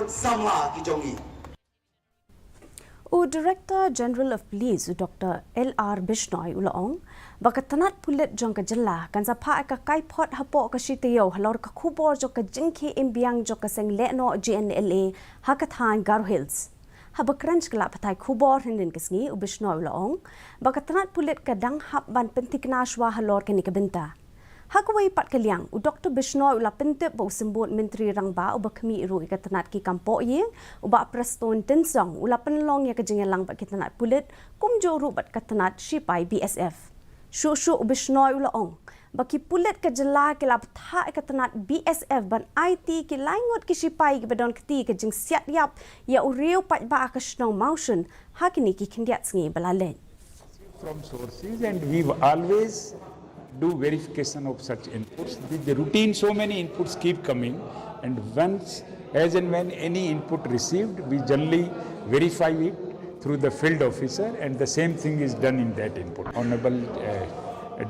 sama ki jongi. Director General of Police Dr. L.R. Bishnoi ulaong baka Tnat Pulit jong ka Jylla kan sa Phah ka Kaiphod hapo ka sitiyo Halor ka Khubor jong ka Jingkhie-Im Biang jong ka Seng Lehnoh Gnla hakathan Garo Hills. Habakranch kala patay Khubor hindin kasngi Bishnoi ulaong baka Tnat Pulit ka danghap ban pentiknashwa Halor ka nikabenta. Hakaway pat kaliang Dr. Bishnoi ula pentip ba usimbot menteri rangba uba kami iru ka Tnat ki kampo ye uba preston tensong ula penlong ya ka Jinglang ba ki Tnat Pulit kumjo ru bat ka Tnat sipai BSF. Shu Bishnoi ula ong baki Pulit ka Jylla kila Phah ka Tnat BSF ban IT ki laingot ki sipai ki badon keti ka jing siat yap ya uriu pat ba ka snong motion hakini ki kindiat sngi balalen. From sources, and we've always do verification of such inputs. The routine, so many inputs keep coming, and once, as and when any input received, we generally verify it through the field officer, and the same thing is done in that input. Honorable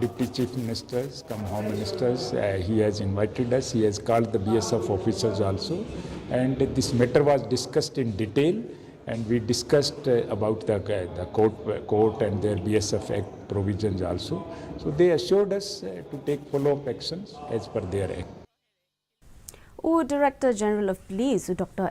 Deputy Chief Ministers, Home Ministers, he has invited us, he has called the BSF officers also, and this matter was discussed in detail, and we discussed about the court and their BSF Act provisions also. So they assured us to take follow-up actions as per their act. Director General of Police Dr.